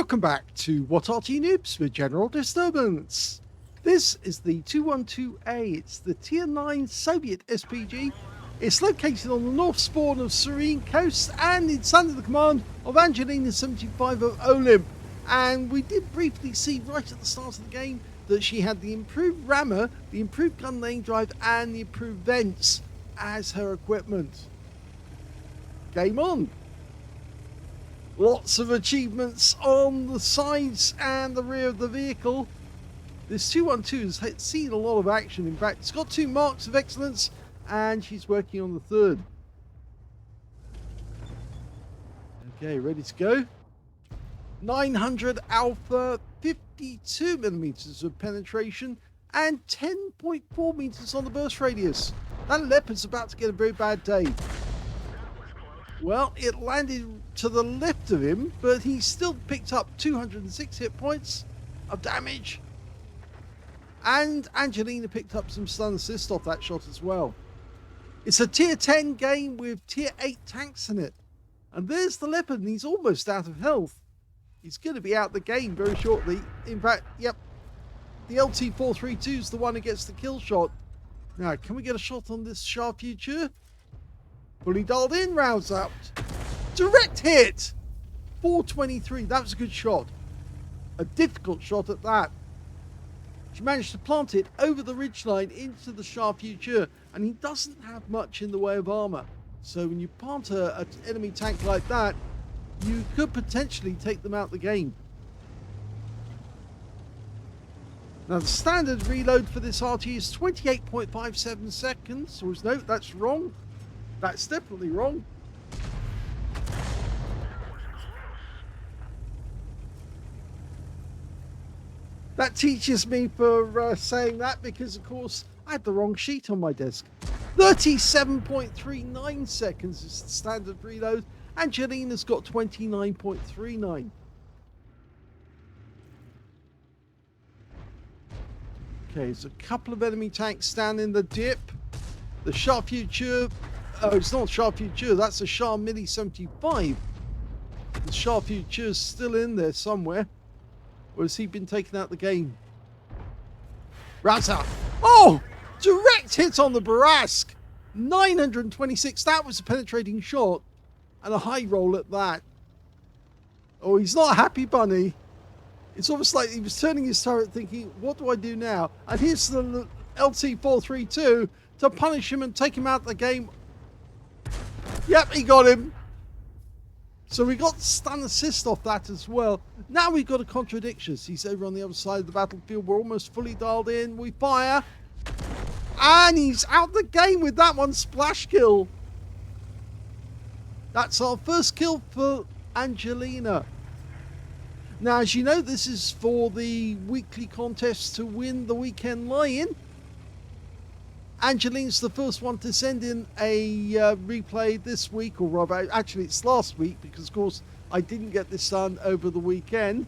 Welcome back to What Arty Noobs with General Disturbance. This is the 212A. It's the Tier 9 Soviet SPG. It's located on the north spawn of Serene Coast and it's under the command of Angelina75 of OLIMP. And we did briefly see right at the start of the game that she had the improved rammer, the improved gun lane drive and the improved vents as her equipment. Game on. Lots of achievements on the sides and the rear of the vehicle. This 212 has seen a lot of action. In fact, it's got 2 marks of excellence and she's working on the 3rd. Okay, ready to go. 900 alpha, 52 millimeters of penetration and 10.4 meters on the burst radius. That leopard's about to get a very bad day. Well, it landed to the left of him, but he still picked up 206 hit points of damage. And Angelina picked up some stun assist off that shot as well. It's a tier 10 game with tier 8 tanks in it. And there's the leopard, and he's almost out of health. He's going to be out the game very shortly. In fact, yep, the LT432 is the one who gets the kill shot. Now, can we get a shot on this Shure Future? Fully dialed in, rounds out. Direct hit! 423, that was a good shot. A difficult shot at that. She managed to plant it over the ridgeline into the Shure Future, and he doesn't have much in the way of armor. So when you plant an enemy tank like that, you could potentially take them out the game. Now the standard reload for this Arty is 28.57 seconds. Or no, that's wrong. That's definitely wrong. That teaches me for saying that because, of course, I had the wrong sheet on my desk. 37.39 seconds is the standard reload. Angelina's got 29.39. Okay, there's a couple of enemy tanks down in the dip. The Shure Future... Oh, it's not Shure Future, that's a Shure MV7X. The Shure Future's still in there somewhere. Or has he been taken out the game? Router! Oh! Direct hit on the Barask! 926, that was a penetrating shot. And a high roll at that. Oh, he's not a happy bunny. It's almost like he was turning his turret thinking, what do I do now? And here's the LT432 to punish him and take him out of the game. Yep, he got him. So we got stun assist off that as well. Now we've got a contradiction. He's over on the other side of the battlefield. We're almost fully dialed in. We fire. And he's out the game with that one. Splash kill. That's our first kill for Angelina. Now, as you know, this is for the weekly contest to win the weekend lie-in. Angelina's the first one to send in a replay this week, or rather, actually it's last week, because of course I didn't get this done over the weekend.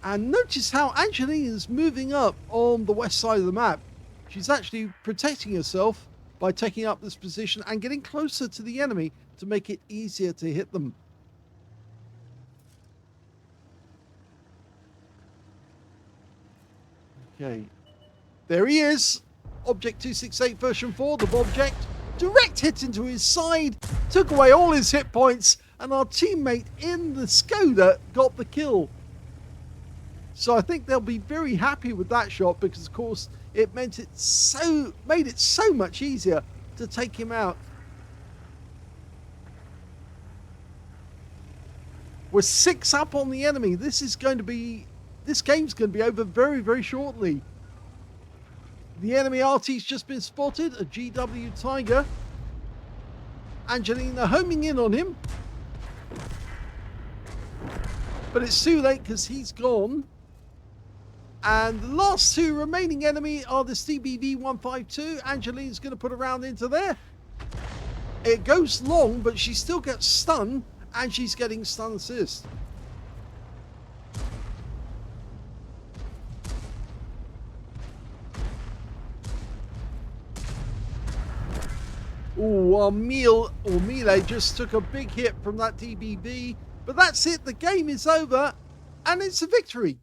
And notice how Angelina's moving up on the west side of the map. She's actually protecting herself by taking up this position and getting closer to the enemy to make it easier to hit them. Okay. There he is, Object 268 version 4, the Bobject. Direct hit into his side, took away all his hit points, and our teammate in the Skoda got the kill. So I think they'll be very happy with that shot because, of course, it made it so much easier to take him out. We're 6 up on the enemy. This game's going to be over very, very shortly. The enemy Arty's just been spotted, a GW Tiger. Angelina homing in on him. But it's too late because he's gone. And the last 2 remaining enemy are the CBV-152. Angelina's going to put a round into there. It goes long, but she still gets stunned, and she's getting stun assist. Oh, our melee just took a big hit from that DBV. But that's it. The game is over. And it's a victory.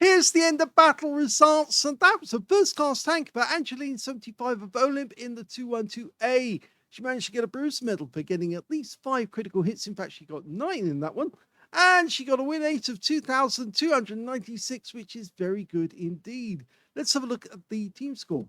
Here's the end of battle results, and that was a first-class tank for Angelina75 of OLIMP in the 212A. She managed to get a bruise medal for getting at least 5 critical hits. In fact, she got 9 in that one. And she got a win rate of 2,296, which is very good indeed. Let's have a look at the team score.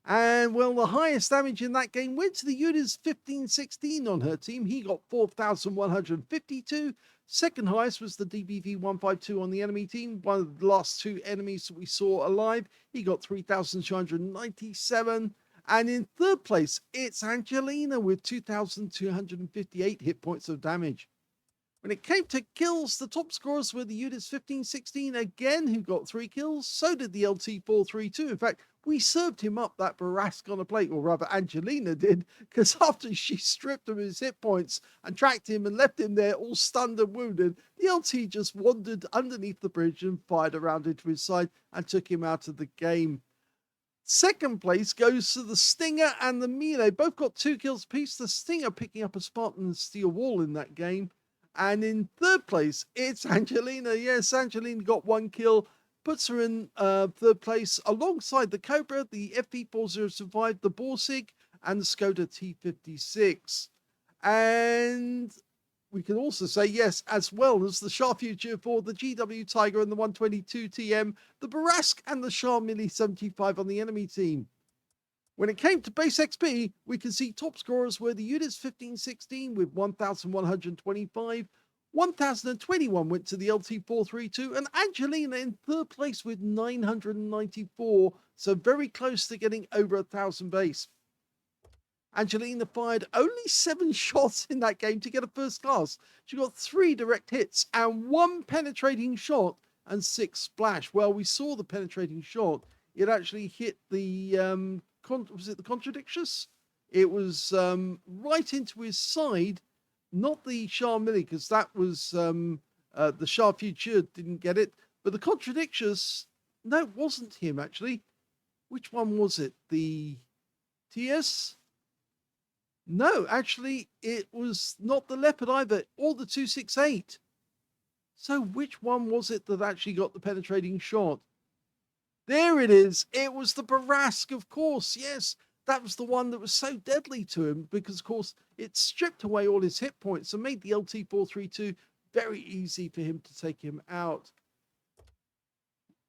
And, well, the highest damage in that game went to the units 1516 on her team. He got 4,152. Second highest was the DBV 152 on the enemy team. One of the last 2 enemies that we saw alive. He got 3,297. And in third place, it's Angelina with 2,258 hit points of damage. When it came to kills, the top scorers were the units 1516 again, who got 3 kills. So did the LT432. In fact, we served him up that Barask on a plate, or rather Angelina did, because after she stripped him of his hit points and tracked him and left him there all stunned and wounded, the LT just wandered underneath the bridge and fired around into his side and took him out of the game. Second place goes to the Stinger and the Melee. Both got 2 kills apiece. The Stinger picking up a Spartan steel wall in that game. And in third place, it's Angelina. Yes, Angelina got 1 kill. Puts her in third place alongside the Cobra, the FV4075, the Borsig, and the Skoda T56. And we can also say, yes, as well as the Shure MV7X, the GW Tiger and the 122 TM, the Barask and the Shure MV7X on the enemy team. When it came to base XP, we can see top scorers were the units 1516 with 1,125, 1,021 went to the LT432, and Angelina in third place with 994, so very close to getting over 1,000 base. Angelina fired only 7 shots in that game to get a first class. She got 3 direct hits and 1 penetrating shot and 6 splash. Well, we saw the penetrating shot. It actually hit the was it the Contradictious? It was right into his side, not the Shure Millie, because that was the Shure Future didn't get it, but the Contradictious, no, it wasn't him actually. Which one was it? The TS? No, actually, it was not the Leopard either, or the 268. So which one was it that actually got the penetrating shot? There it is. It was the Barask, of course. Yes, that was the one that was so deadly to him because, of course, it stripped away all his hit points and made the LT432 very easy for him to take him out.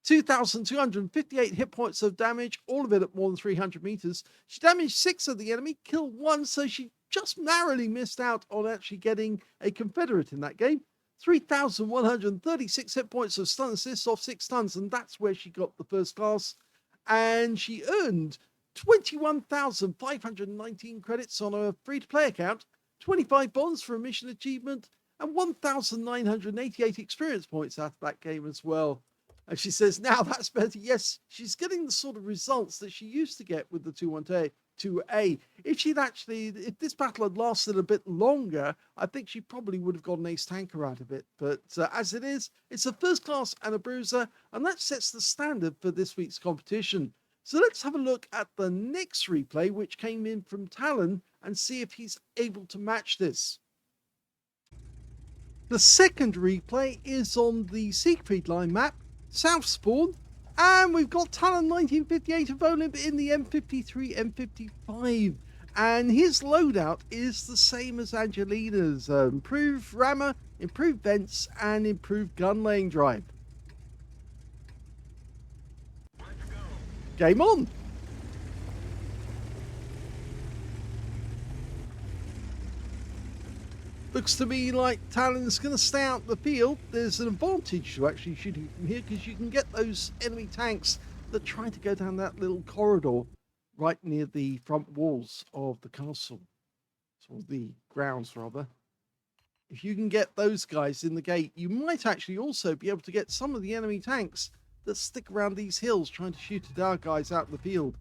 2,258 hit points of damage, all of it at more than 300 meters. She damaged 6 of the enemy, killed 1, so she just narrowly missed out on actually getting a Confederate in that game. 3,136 hit points of stun assists off 6 stuns, and that's where she got the first class. And she earned 21,519 credits on a free-to-play account, 25 bonds for a mission achievement, and 1,988 experience points out of that game as well. And she says, now that's better. Yes, she's getting the sort of results that she used to get with the 212A. If this battle had lasted a bit longer, I think she probably would have got an ace tanker out of it. But as it is, it's a first class and a bruiser, and that sets the standard for this week's competition. So let's have a look at the next replay, which came in from Talon, and see if he's able to match this. The second replay is on the Siegfried Line map, South Spawn, and we've got talon1958 of OLIMP in the M53, M55, and his loadout is the same as Angelina's, improved rammer, improved vents, and improved gun laying drive. Game on! Looks to me like Talon's going to stay out the field. There's an advantage to actually shooting from here because you can get those enemy tanks that try to go down that little corridor right near the front walls of the castle. Or the grounds, rather. If you can get those guys in the gate, you might actually also be able to get some of the enemy tanks that stick around these hills trying to shoot at our guys out in the field.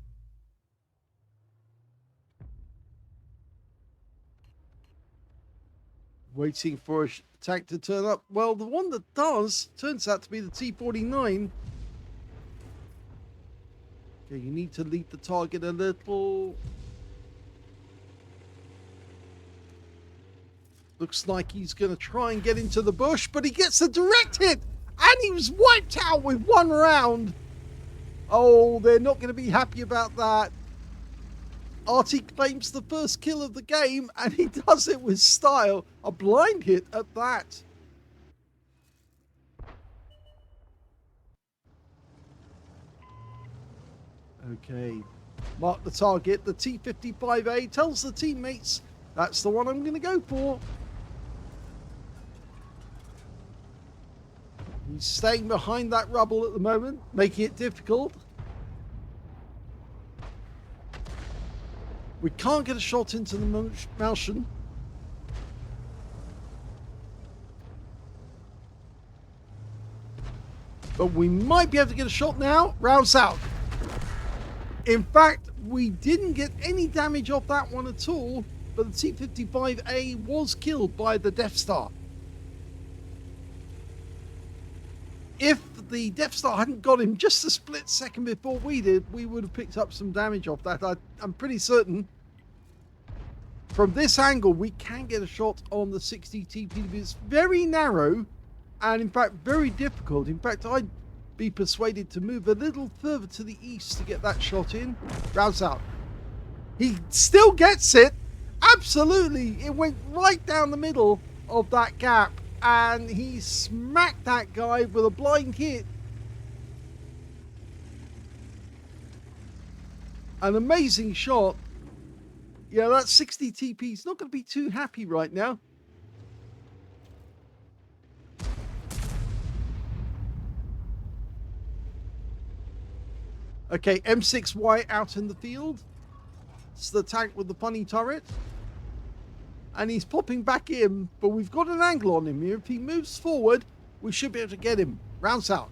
Waiting for a tank to turn up. Well, the one that does turns out to be the T-49. Okay, you need to lead the target a little. Looks like he's going to try and get into the bush, but he gets a direct hit, and he was wiped out with one round. Oh, they're not going to be happy about that. Arty claims the first kill of the game, and he does it with style. A blind hit at that. Okay, mark the target. The T55A tells the teammates, that's the one I'm going to go for. He's staying behind that rubble at the moment, making it difficult. We can't get a shot into the motion. But we might be able to get a shot now. Rounds out. In fact, we didn't get any damage off that one at all, but the T55A was killed by the Death Star. If the Death Star hadn't got him just a split second before we did, we would have picked up some damage off that. I'm pretty certain. From this angle, we can get a shot on the 60 TP. It's very narrow and, in fact, very difficult. In fact, I'd be persuaded to move a little further to the east to get that shot in. Rounds out. He still gets it. Absolutely. It went right down the middle of that gap, and he smacked that guy with a blind hit. An amazing shot. Yeah, that 60 TP is not going to be too happy right now. Okay, M6Y out in the field. It's the tank with the funny turret. And he's popping back in, but we've got an angle on him here. If he moves forward, we should be able to get him. Rounds out.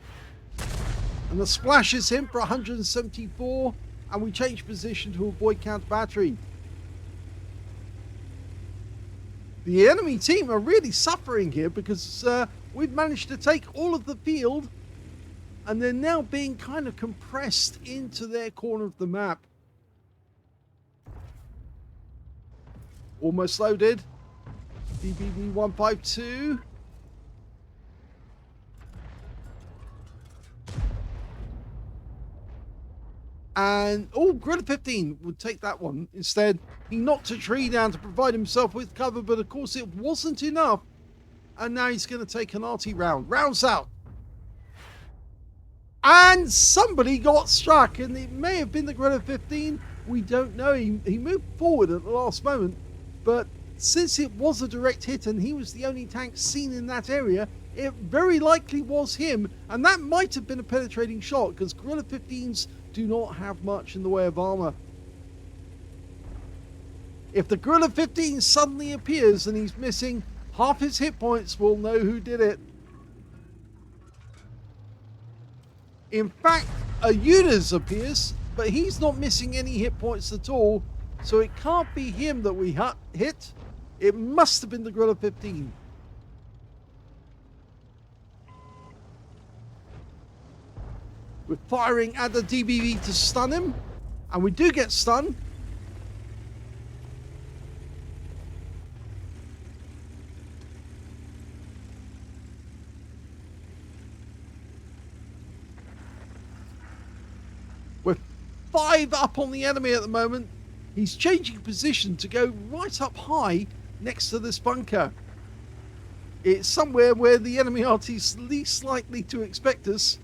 And the splashes him for 174, and we change position to avoid counter battery. The enemy team are really suffering here because we've managed to take all of the field, and they're now being kind of compressed into their corner of the map. Almost loaded. DBB 152. And, oh, Gorilla 15 would take that one. Instead, he knocked a tree down to provide himself with cover, but of course it wasn't enough. And now he's going to take an Arty round. Rounds out. And somebody got struck, and it may have been the Gorilla 15. We don't know. He moved forward at the last moment, but since it was a direct hit and he was the only tank seen in that area, it very likely was him, and that might have been a penetrating shot because Gorilla 15s do not have much in the way of armor. If the Gorilla 15 suddenly appears and he's missing half his hit points, we'll know who did it. In fact, a Unis appears, but he's not missing any hit points at all, so it can't be him that we hit. It must have been the Gorilla 15. We're firing at the DBV to stun him, and we do get stunned. We're 5 up on the enemy at the moment. He's changing position to go right up high next to this bunker. It's somewhere where the enemy Arty's least likely to expect us.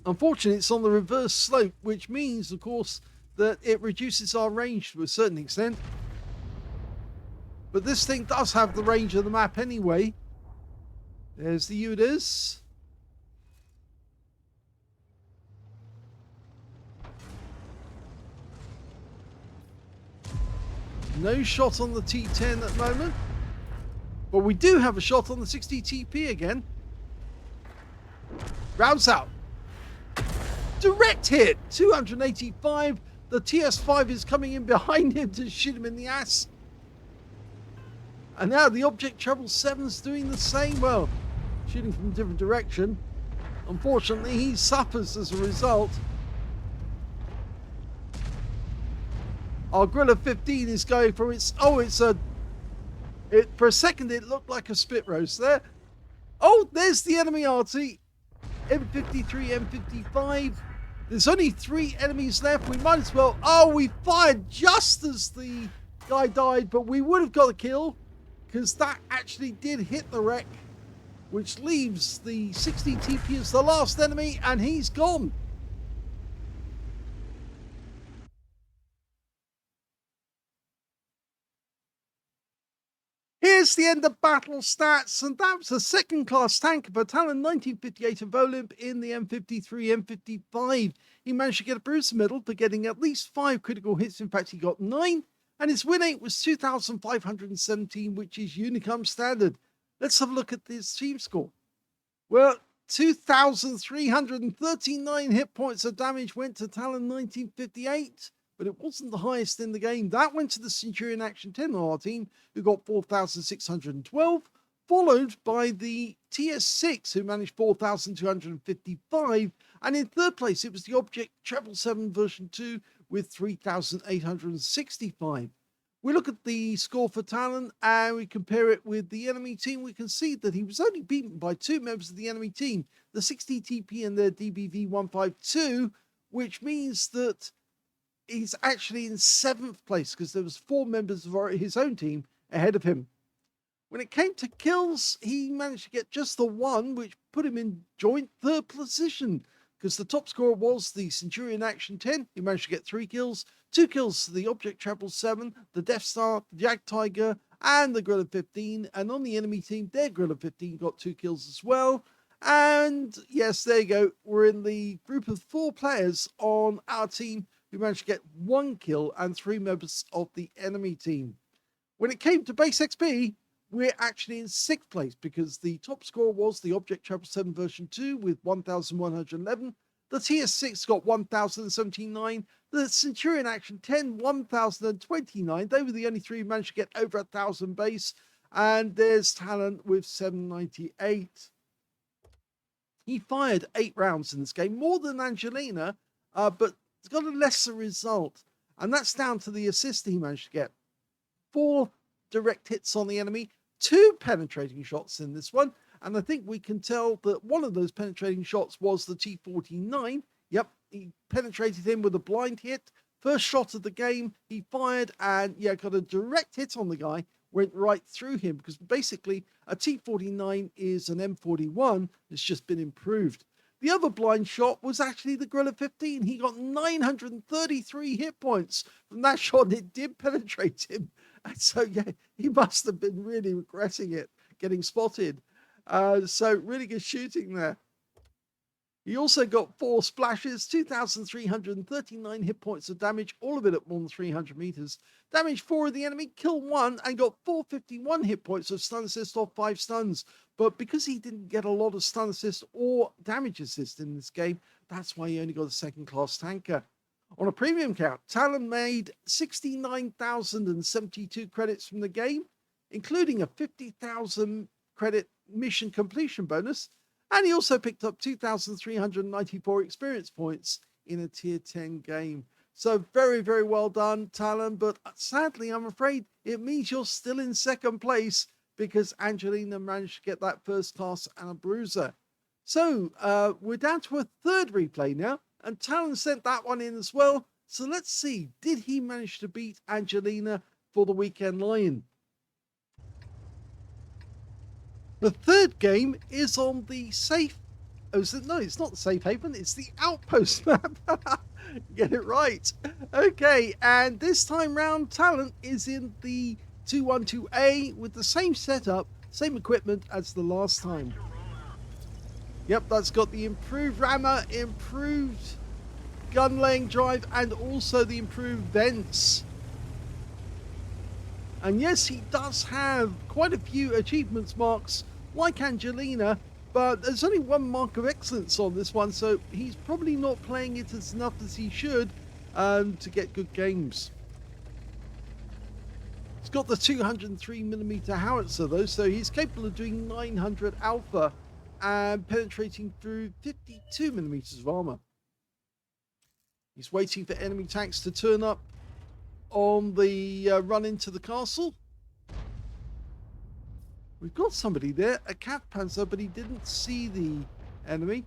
Unfortunately, it's on the reverse slope, which means, of course, that it reduces our range to a certain extent. But this thing does have the range of the map anyway. There's the Unis. No shot on the T10 at the moment. But we do have a shot on the 60 TP again. Rounds out. Direct hit, 285. The TS5 is coming in behind him to shoot him in the ass. And now the Object Trouble 7's doing the same. Well, shooting from a different direction. Unfortunately, he suffers as a result. Our Gorilla 15 is going for its... Oh, for a second, it looked like a spit roast there. Oh, there's the enemy Arty. M53, M55. There's only 3 enemies left. We might as well... Oh, we fired just as the guy died, but we would have got a kill because that actually did hit the wreck, which leaves the 60 TP as the last enemy, and he's gone. Here's the end of battle stats, and that was a second-class tanker for talon1958 of OLIMP in the M53, M55. He managed to get a Bruiser medal for getting at least 5 critical hits. In fact, he got 9, and his win rate was 2,517, which is Unicum standard. Let's have a look at his team score. Well, 2,339 hit points of damage went to talon1958. But it wasn't the highest in the game. That went to the Centurion Action 10 on our team, who got 4,612, followed by the TS6, who managed 4,255, and in third place, it was the Object 777 version 2 with 3,865. We look at the score for Talon, and we compare it with the enemy team. We can see that he was only beaten by 2 members of the enemy team, the 60 TP and their DBV152, which means that he's actually in 7th place because there was 4 members of his own team ahead of him. When it came to kills, he managed to get just the 1, which put him in joint 3rd position because the top scorer was the Centurion Action 10. He managed to get 3 kills, 2 kills to the Object 777, the Death Star, the Jag Tiger, and the Gorilla 15. And on the enemy team, their Gorilla 15 got 2 kills as well. And yes, there you go. We're in the group of 4 players on our team who managed to get 1 kill and 3 members of the enemy team. When it came to base XP, we're actually in 6th place because the top score was the Object 777 version 2 with 1,111. The TS6 got 1,079. The Centurion Action 10, 1,029. They were the only 3 who managed to get over 1,000 base. And there's Talon with 798. He fired 8 rounds in this game, more than Angelina, but it's got a lesser result, and that's down to the assist he managed to get. 4 direct hits on the enemy, 2 penetrating shots in this one, and I think we can tell that one of those penetrating shots was the T49. Yep, he penetrated him with a blind hit. First shot of the game, he fired and got a direct hit on the guy, went right through him, because basically a T49 is an M41 that's just been improved. The other blind shot was actually the Gorilla 15. He got 933 hit points from that shot, and it did penetrate him. And so, he must have been really regretting it, getting spotted. So, really good shooting there. He also got 4 splashes, 2,339 hit points of damage, all of it at more than 300 meters. Damaged 4 of the enemy, killed 1, and got 451 hit points of stun assist off 5 stuns. But because he didn't get a lot of stun assist or damage assist in this game, that's why he only got a 2nd-class tanker. On a premium count, Talon made 69,072 credits from the game, including a 50,000 credit mission completion bonus. And he also picked up 2,394 experience points in a tier 10 game. So very, very well done, Talon. But sadly, I'm afraid it means you're still in 2nd place because Angelina managed to get that 1st class and a bruiser. So we're down to a 3rd replay now. And Talon sent that one in as well. So let's see, did he manage to beat Angelina for the weekend lion? The 3rd game is on the safe... No, it's not the safe haven. It's the outpost map. Get it right. Okay, and this time round, Talon is in the 212A with the same setup, same equipment as the last time. Yep, that's got the improved rammer, improved gun laying drive, and also the improved vents. And yes, he does have quite a few achievements marks, like Angelina, but there's only 1 mark of excellence on this one, so he's probably not playing it as enough as he should to get good games. He's got the 203mm howitzer though, so he's capable of doing 900 alpha, and penetrating through 52 millimeters of armor. He's waiting for enemy tanks to turn up on the run into the castle. We've got somebody there, a cat panzer, but he didn't see the enemy.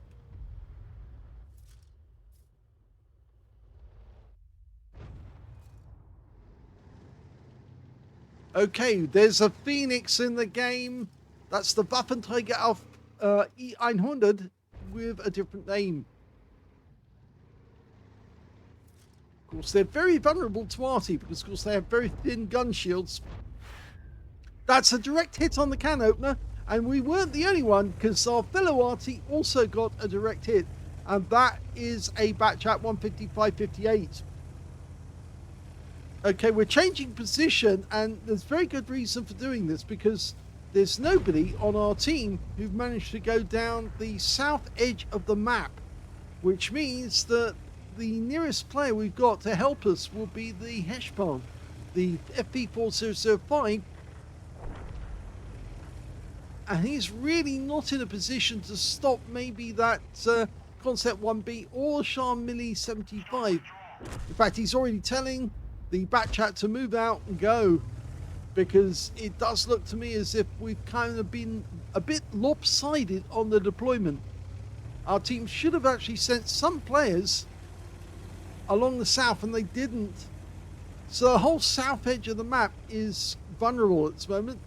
Okay, there's a Phoenix in the game. That's the Waffenträger auf E100 with a different name. Of course, they're very vulnerable to Arty because, of course, they have very thin gun shields. That's a direct hit on the can opener, and we weren't the only one because our fellow Arty also got a direct hit, and that is a batch at 155-58. Okay, we're changing position, and there's very good reason for doing this because there's nobody on our team who've managed to go down the south edge of the map, which means that the nearest player we've got to help us will be the Heshpan, the FP4005, and he's really not in a position to stop maybe that Concept 1B or Shure MV7X. In fact, he's already telling the Batchat to move out and go, because it does look to me as if we've kind of been a bit lopsided on the deployment. Our team should have actually sent some players along the south, and they didn't. So the whole south edge of the map is vulnerable at this moment.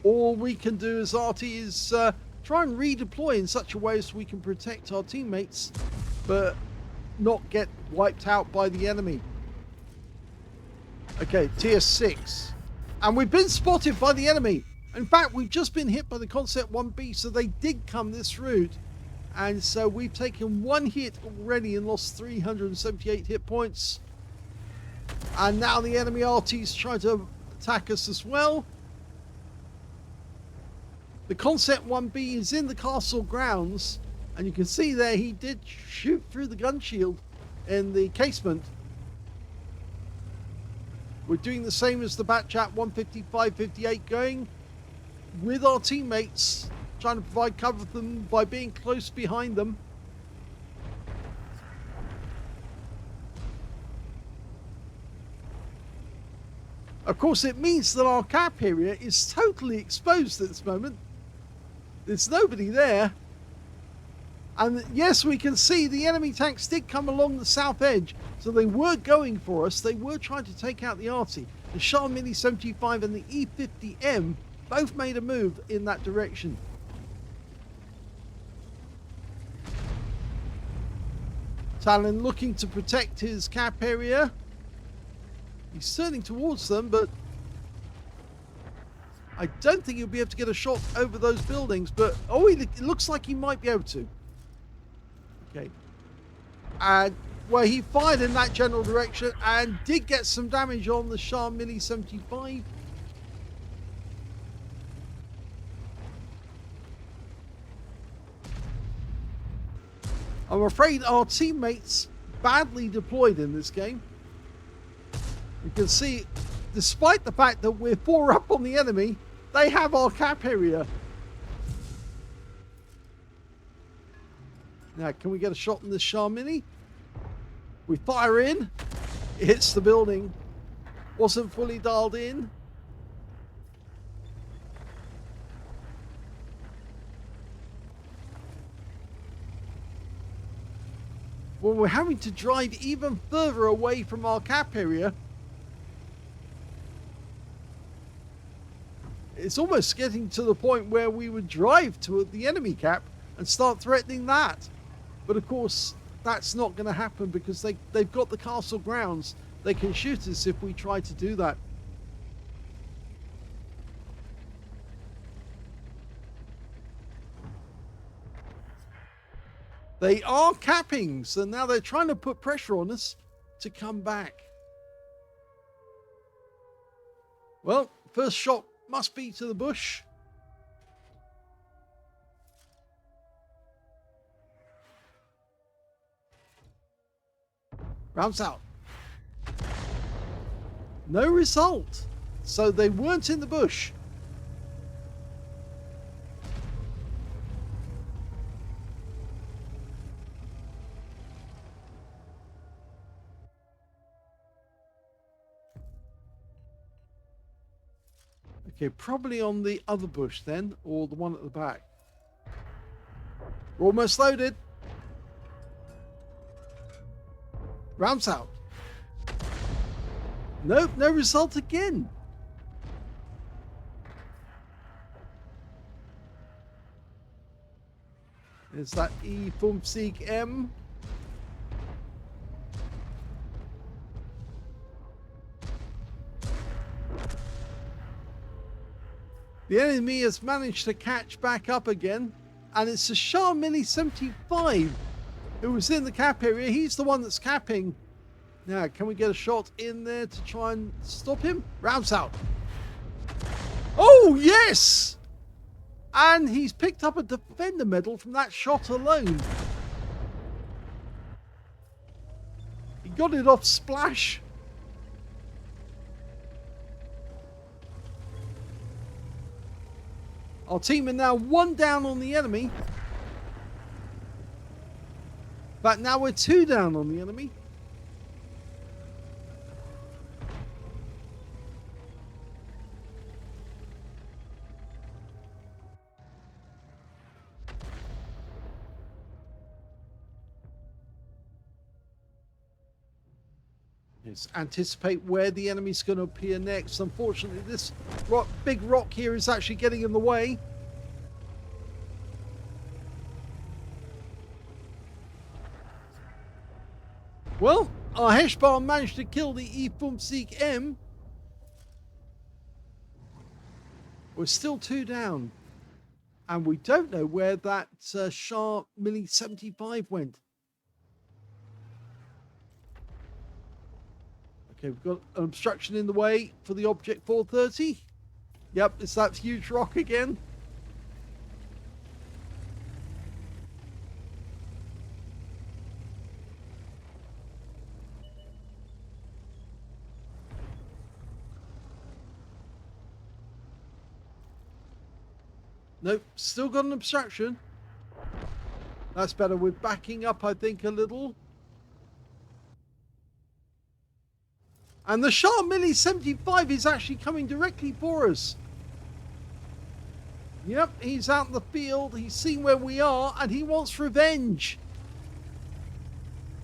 All we can do as Arty is try and redeploy in such a way as we can protect our teammates, but not get wiped out by the enemy. Okay, tier 6. And we've been spotted by the enemy. In fact, we've just been hit by the Concept 1B, so they did come this route. And so we've taken one hit already and lost 378 hit points. And now the enemy RT's trying to attack us as well. The Concept 1B is in the castle grounds, and you can see there he did shoot through the gun shield in the casement. We're doing the same as the Batchat 155-58, going with our teammates, trying to provide cover for them by being close behind them. Of course, it means that our cap area is totally exposed at this moment. There's nobody there. And yes, we can see the enemy tanks did come along the south edge, so they were going for us. They were trying to take out the Arty. The Shure MV7X and the E50M both made a move in that direction. Talon looking to protect his cap area. He's turning towards them, but I don't think he'll be able to get a shot over those buildings. But oh, it looks like he might be able to. Okay, and well, he fired in that general direction and did get some damage on the Shure MV7X. I'm afraid our teammates badly deployed in this game. You can see, despite the fact that we're 4 up on the enemy, they have our cap area. Now, can we get a shot in this Shure Mini? We fire in. It hits the building. Wasn't fully dialed in. Well, we're having to drive even further away from our cap area. It's almost getting to the point where we would drive to the enemy cap and start threatening that. But of course, that's not going to happen because they've got the castle grounds. They can shoot us if we try to do that. They are capping, so now they're trying to put pressure on us to come back. Well, first shot must be to the bush. Rounds out. No result. So they weren't in the bush. Okay, probably on the other bush then, or the one at the back. We're almost loaded. Rounds out. Nope, no result again. There's that M53. The enemy has managed to catch back up again, and it's the Shure MV7X who was in the cap area. He's the one that's capping. Now, can we get a shot in there to try and stop him? Rounds out. Oh, yes! And he's picked up a defender medal from that shot alone. He got it off splash. Our team are now 1 down on the enemy. But now we're 2 down on the enemy. Let's anticipate where the enemy's going to appear next. Unfortunately, this big rock here is actually getting in the way. Well, our Heshbon managed to kill the M53. We're still 2 down. And we don't know where that Shure MV7X went. Okay, we've got an obstruction in the way for the Object 430. Yep, it's that huge rock again. Nope, still got an obstruction. That's better. We're backing up, I think, a little. And the Shure MV7X is actually coming directly for us. Yep, he's out in the field. He's seen where we are, and he wants revenge.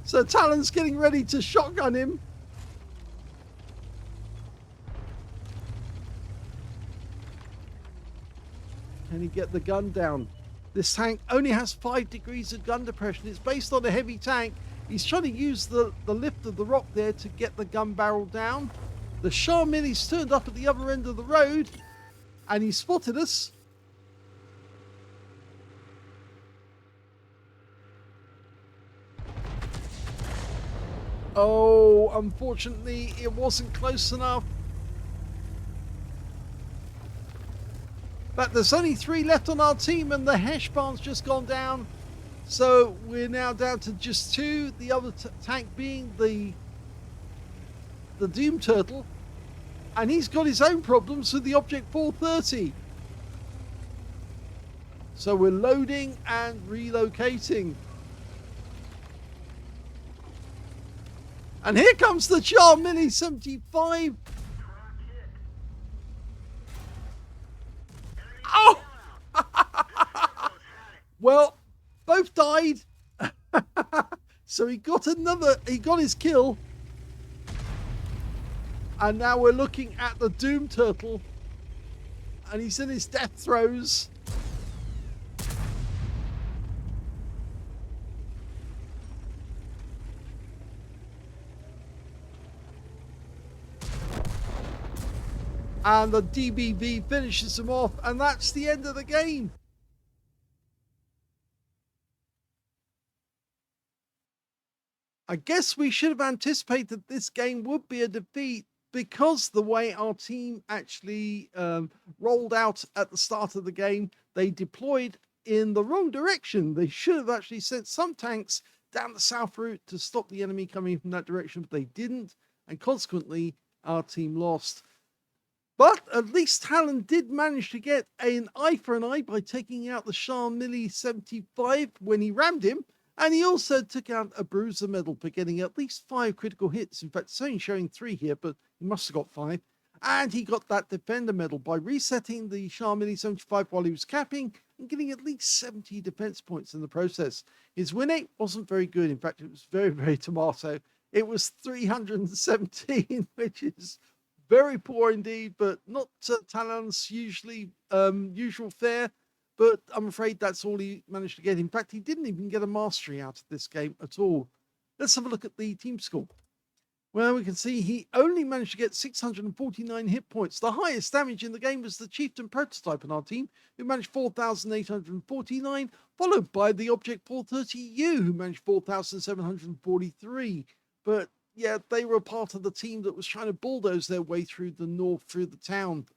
So Talon's getting ready to shotgun him. Can he get the gun down? This tank only has 5 degrees of gun depression. It's based on a heavy tank. He's trying to use the lift of the rock there to get the gun barrel down. The Shure MV's turned up at the other end of the road, and he spotted us. Oh, unfortunately, it wasn't close enough. But there's only 3 left on our team, and the Heshbon's just gone down. So we're now down to just 2. The other tank being the Doom Turtle. And he's got his own problems with the Object 430. So we're loading and relocating. And here comes the Shure MV7X. Oh! Well, both died. So he got his kill. And now we're looking at the Doom Turtle. And he's in his death throes. And the DBV finishes him off, and that's the end of the game. I guess we should have anticipated this game would be a defeat, because the way our team actually rolled out at the start of the game, they deployed in the wrong direction. They should have actually sent some tanks down the south route to stop the enemy coming from that direction, but they didn't, and consequently our team lost. But at least Talon did manage to get an eye for an eye by taking out the Shure MV7X when he rammed him. And he also took out a bruiser medal for getting at least 5 critical hits. In fact, it's only showing 3 here, but he must have got 5. And he got that defender medal by resetting the Shure MV7X while he was capping and getting at least 70 defense points in the process. His win rate wasn't very good. In fact, it was very, very tomato. It was 317, which is very poor indeed, but not Talon's usual fare. But I'm afraid that's all he managed to get. In fact, he didn't even get a mastery out of this game at all. Let's have a look at the team score. Well, we can see he only managed to get 649 hit points. The highest damage in the game was the Chieftain prototype on our team, who managed 4,849, followed by the Object 430U, who managed 4,743. But yeah, they were part of the team that was trying to bulldoze their way through the north, through the town.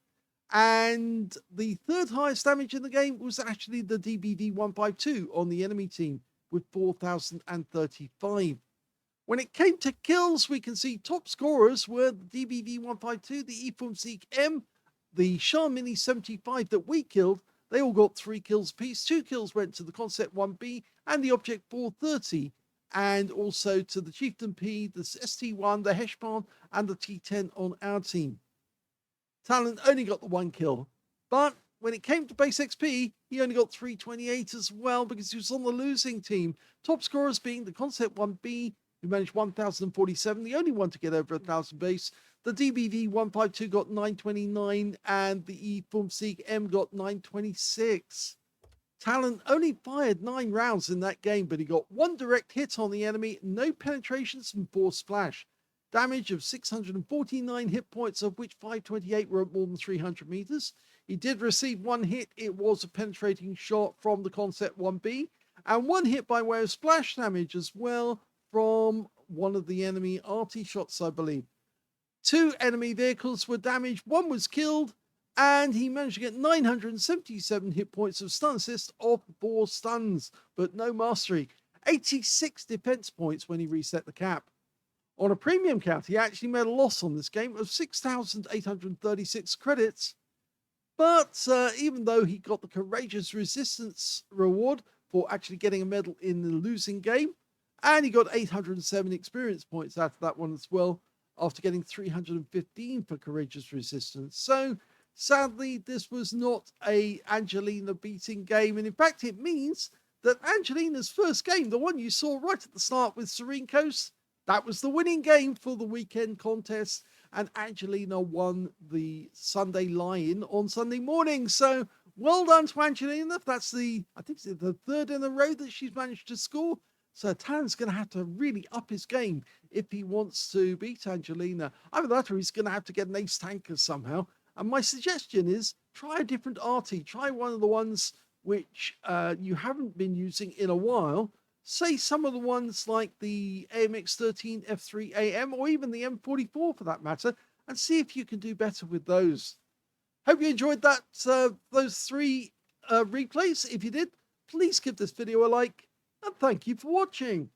And the third highest damage in the game was actually the DBV152 on the enemy team with 4,035. When it came to kills, we can see top scorers were the DBV152, the M53, the Shure MV7X that we killed. They all got 3 kills apiece. 2 kills went to the Concept 1B and the Object 430, and also to the Chieftain P, the ST1, the Heshpan, and the T10 on our team. Talon only got the 1 kill, but when it came to base XP, he only got 328 as well because he was on the losing team. Top scorers being the Concept 1B, who managed 1,047, the only one to get over 1,000 base. The DBV152 got 929, and the M got 926. Talon only fired 9 rounds in that game, but he got 1 direct hit on the enemy, no penetrations, and 4 splash. Damage of 649 hit points, of which 528 were at more than 300 meters. He did receive 1 hit. It was a penetrating shot from the Concept 1B, and 1 hit by way of splash damage as well from one of the enemy Arty shots, I believe. 2 enemy vehicles were damaged, 1 was killed, and he managed to get 977 hit points of stun assist off 4 stuns, but no mastery. 86 defense points when he reset the cap. On a premium count, he actually made a loss on this game of 6,836 credits, but even though he got the Courageous Resistance reward for actually getting a medal in the losing game, and he got 807 experience points out of that one as well, after getting 315 for Courageous Resistance. So, sadly, this was not a Angelina beating game, and in fact, it means that Angelina's first game, the one you saw right at the start with Serene Coast, that was the winning game for the weekend contest, and Angelina won the Sunday lie-in on Sunday morning. So, well done to Angelina. That's I think it's the 3rd in a row that she's managed to score. So Talon's going to have to really up his game if he wants to beat Angelina. Either that or he's going to have to get an ace tanker somehow. And my suggestion is try a different Arty. Try one of the ones which you haven't been using in a while. Say some of the ones like the AMX13 F3 AM or even the M44 for that matter, and see if you can do better with those. Hope you enjoyed that those 3 replays. If you did, please give this video a like. And thank you for watching.